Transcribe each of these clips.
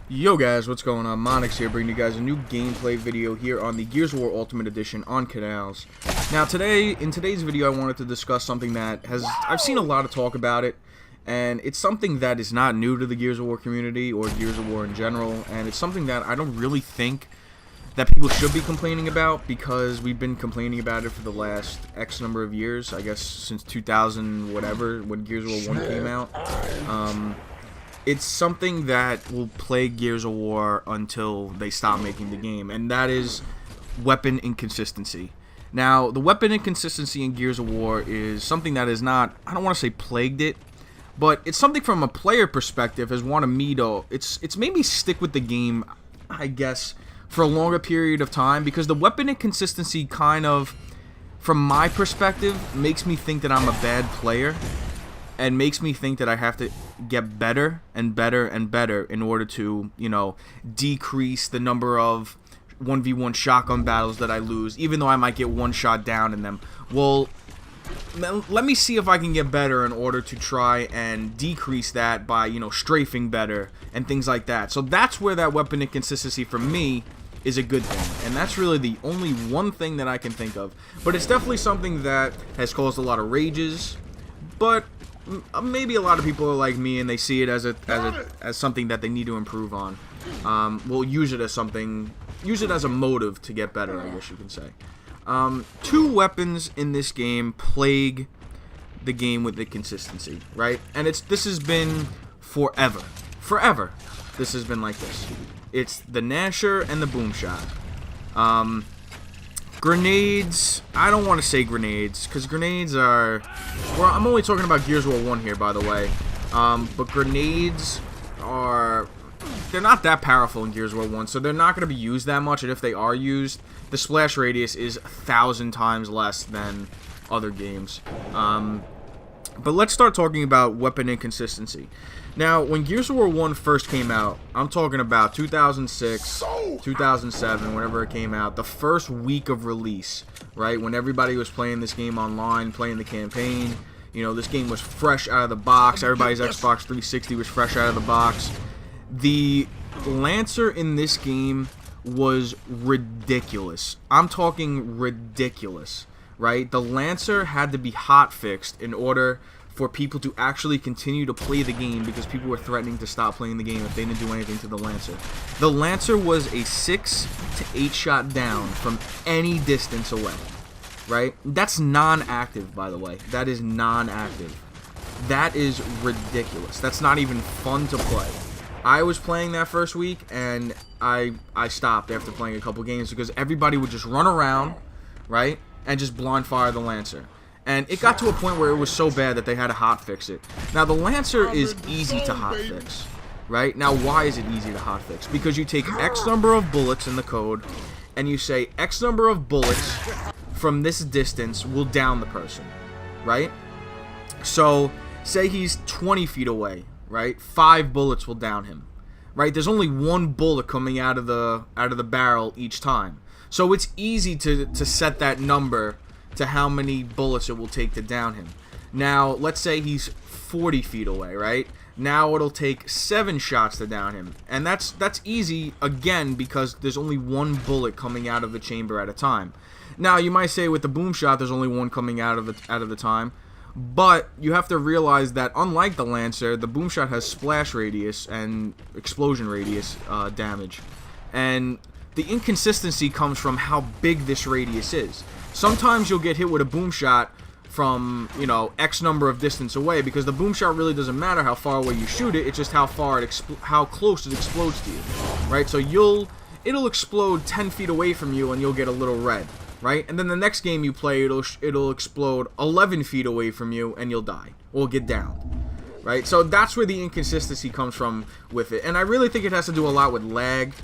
Yo guys, what's going on? Monix here, bringing you guys a new gameplay video here on the Gears of War Ultimate Edition on Canals. Now in today's video I wanted to discuss something that I've seen a lot of talk about it, and it's something that is not new to the Gears of War community or Gears of War in general, and it's something that I don't really think that people should be complaining about, because we've been complaining about it for the last X number of years, I guess since 2000 whatever, when Gears of War 1 came out. It's something that will plague Gears of War until they stop making the game, and that is weapon inconsistency. Now, the weapon inconsistency in Gears of War is something that is not, I don't want to say plagued it, but it's something from a player perspective has wanted me to, it's made me stick with the game, I guess, for a longer period of time, because the weapon inconsistency kind of, from my perspective, makes me think that I'm a bad player, and makes me think that I have to get better and better and better in order to, you know, decrease the number of 1v1 shotgun battles that I lose, even though I might get one shot down in them. Well, let me see if I can get better in order to try and decrease that by, you know, strafing better and things like that. So that's where that weapon inconsistency for me is a good thing, and that's really the only one thing that I can think of. But it's definitely something that has caused a lot of rages, but maybe a lot of people are like me and they see it as something that they need to improve on. We'll use it as something, use it as a motive to get better, I guess you can say. Two weapons in this game plague the game with inconsistency, right? And this has been forever. This has been like this. It's the Gnasher and the Boomshot. Grenades, I don't want to say grenades, because grenades are, well, I'm only talking about Gears of War 1 here, by the way, but grenades are, they're not that powerful in Gears of War 1, so they're not going to be used that much, and if they are used, the splash radius is 1,000 times less than other games. But let's start talking about weapon inconsistency. Now, when Gears of War 1 first came out, I'm talking about 2006, 2007, whenever it came out, the first week of release, right? When everybody was playing this game online, playing the campaign, you know, this game was fresh out of the box. Everybody's Xbox 360 was fresh out of the box. The Lancer in this game was ridiculous. I'm talking ridiculous, right? The Lancer had to be hotfixed in order for people to actually continue to play the game, because people were threatening to stop playing the game if they didn't do anything to the Lancer. The Lancer was a 6 to 8 shot down from any distance away, right? That's non-active, by the way. That is non-active. That is ridiculous. That's not even fun to play. I was playing that first week, and I stopped after playing a couple games, because everybody would just run around, right, and just blind fire the Lancer. And it got to a point where it was so bad that they had to hotfix it. Now, the Lancer is easy to hotfix, right? Now, why is it easy to hotfix? Because you take X number of bullets in the code, and you say X number of bullets from this distance will down the person, right? So, say he's 20 feet away, right? 5 bullets will down him, right? There's only one bullet coming out of the barrel each time. So it's easy to set that number to how many bullets it will take to down him. Now, let's say he's 40 feet away, right? Now it'll take 7 shots to down him. And that's easy, again, because there's only one bullet coming out of the chamber at a time. Now, you might say with the boom shot, there's only one coming out of the time. But you have to realize that, unlike the Lancer, the boom shot has splash radius and explosion radius damage. And the inconsistency comes from how big this radius is. Sometimes you'll get hit with a boom shot from, you know, X number of distance away, because the boom shot really doesn't matter how far away you shoot it. It's just how close it explodes to you, right? So it'll explode 10 feet away from you, and you'll get a little red, right? And then the next game you play, it'll explode 11 feet away from you, and you'll die or get downed, right? So that's where the inconsistency comes from with it, and I really think it has to do a lot with lag.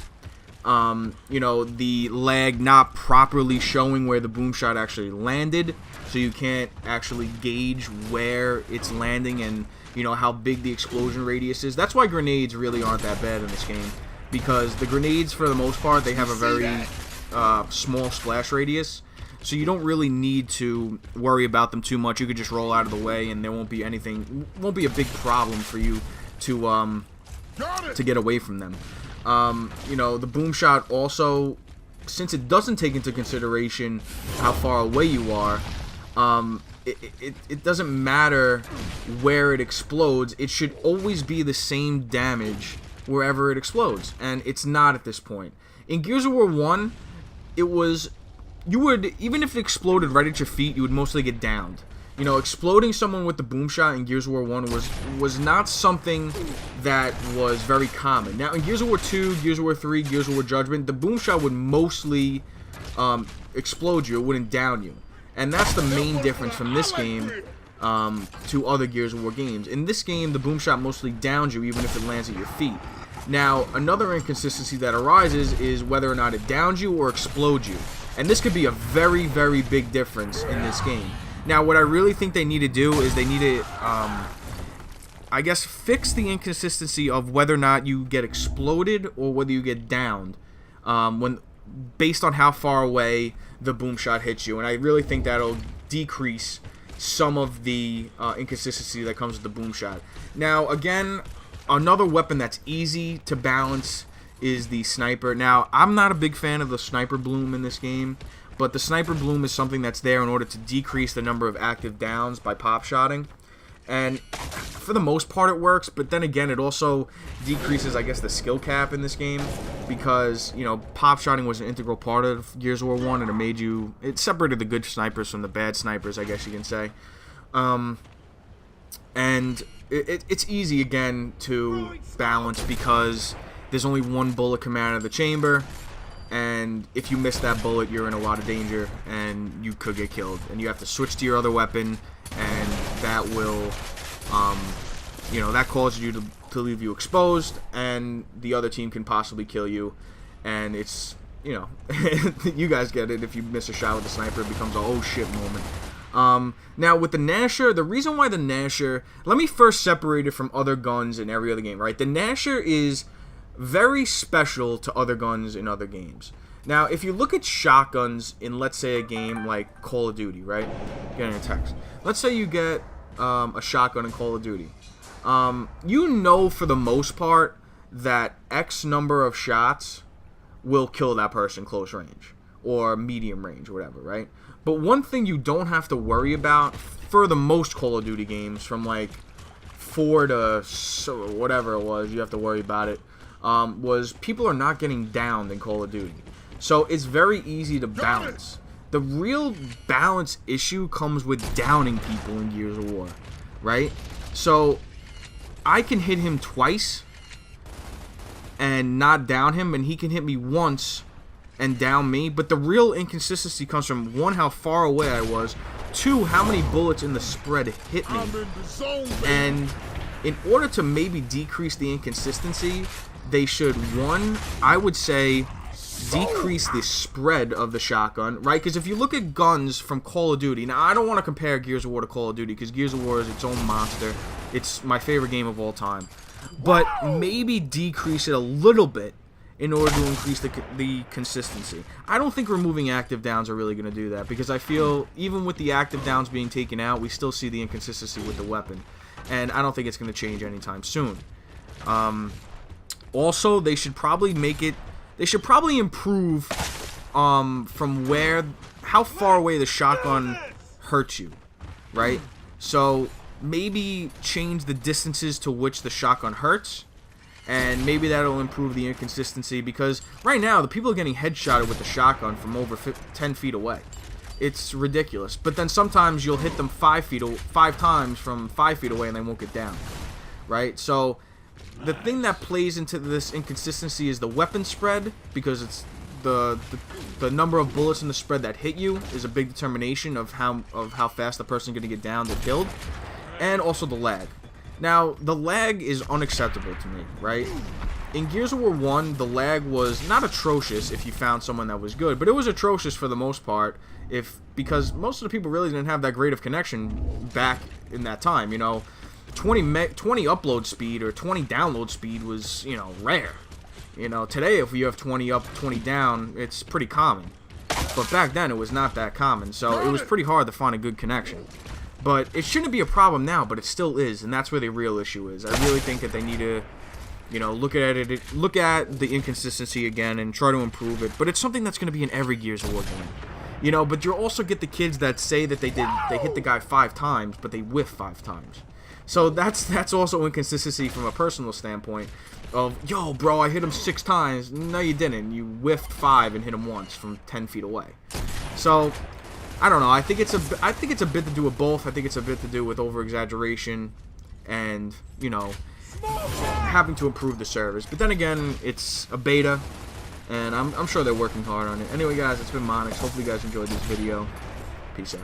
You know, the lag not properly showing where the boom shot actually landed, so you can't actually gauge where it's landing and, you know, how big the explosion radius is. That's why grenades really aren't that bad in this game, because the grenades, for the most part, they have a very small splash radius, so you don't really need to worry about them too much. You could just roll out of the way, and there won't be anything, won't be a big problem for you to to get away from them. You know, the boom shot also, since it doesn't take into consideration how far away you are, it doesn't matter where it explodes. It should always be the same damage wherever it explodes, and it's not at this point. In Gears of War 1, it was, you would, even if it exploded right at your feet, you would mostly get downed. You know, exploding someone with the boom shot in Gears of War 1 was not something that was very common. Now, in Gears of War 2, Gears of War 3, Gears of War Judgment, the boom shot would mostly explode you. It wouldn't down you. And that's the main difference from this game to other Gears of War games. In this game, the boom shot mostly downs you, even if it lands at your feet. Now, another inconsistency that arises is whether or not it downs you or explodes you. And this could be a very, very big difference in this game. Now, what I really think they need to do is they need to, I guess, fix the inconsistency of whether or not you get exploded or whether you get downed, based on how far away the boom shot hits you. And I really think that'll decrease some of the inconsistency that comes with the boom shot. Now, again, another weapon that's easy to balance is the sniper. Now, I'm not a big fan of the sniper bloom in this game, but the sniper bloom is something that's there in order to decrease the number of active downs by pop shotting. And for the most part it works, but then again it also decreases, I guess, the skill cap in this game, because, you know, pop shotting was an integral part of Gears of War 1, and it separated the good snipers from the bad snipers, I guess you can say. And it's easy, again, to balance because there's only one bullet coming out of the chamber, and if you miss that bullet, you're in a lot of danger, and you could get killed. And you have to switch to your other weapon, and that will, you know, that causes you to leave you exposed, and the other team can possibly kill you. And it's, you know, you guys get it. If you miss a shot with the sniper, it becomes a oh shit moment. Now, with the Gnasher, the reason why the Gnasher, let me first separate it from other guns in every other game, right? The Gnasher is very special to other guns in other games. Now, if you look at shotguns in, let's say, a game like Call of Duty, right? Getting a text. Let's say you get a shotgun in Call of Duty. You know, for the most part, that X number of shots will kill that person close range or medium range or whatever, right? But one thing you don't have to worry about for the most Call of Duty games, from like 4 to whatever it was, you have to worry about it, was people are not getting downed in Call of Duty. So it's very easy to balance. The real balance issue comes with downing people in Gears of War, right? So I can hit him twice and not down him, and he can hit me once and down me. But the real inconsistency comes from, 1, how far away I was, 2, how many bullets in the spread hit me. And in order to maybe decrease the inconsistency, they should, 1, I would say, decrease the spread of the shotgun, right? Because if you look at guns from Call of Duty, now I don't want to compare Gears of War to Call of Duty, because Gears of War is its own monster. It's my favorite game of all time. But maybe decrease it a little bit in order to increase the consistency. I don't think removing active downs are really going to do that, because I feel even with the active downs being taken out, we still see the inconsistency with the weapon. And I don't think it's going to change anytime soon. Also, they should probably improve from how far away the shotgun hurts you, right? So maybe change the distances to which the shotgun hurts, and maybe that'll improve the inconsistency, because right now the people are getting headshotted with the shotgun from over 10 feet away. It's ridiculous. But then sometimes you'll hit them 5 times from 5 feet away and they won't get down, right? So the thing that plays into this inconsistency is the weapon spread, because it's the number of bullets in the spread that hit you is a big determination of how fast the person's going to get downed or killed, and also the lag. Now, the lag is unacceptable to me, right? In Gears of War 1, the lag was not atrocious if you found someone that was good, but it was atrocious for the most part, because most of the people really didn't have that great of connection back in that time. You know, 20 upload speed or 20 download speed was, you know, rare. You know, today if you have 20 up, 20 down, it's pretty common. But back then it was not that common, so it was pretty hard to find a good connection. But it shouldn't be a problem now, but it still is, and that's where the real issue is. I really think that they need to You know, look at it, look at the inconsistency again and try to improve it. But it's something that's going to be in every Gears of War game. You know, but you also get the kids that say that they hit the guy 5 times, but they whiff 5 times. So that's also inconsistency from a personal standpoint of, yo, bro, I hit him 6 times. No, you didn't. You whiffed 5 and hit him once from 10 feet away. So, I don't know. I think it's a bit to do with both. I think it's a bit to do with over-exaggeration and, you know, having to improve the service. But then again, it's a beta, and I'm sure they're working hard on it. Anyway, guys, it's been Monix. Hopefully you guys enjoyed this video. Peace out.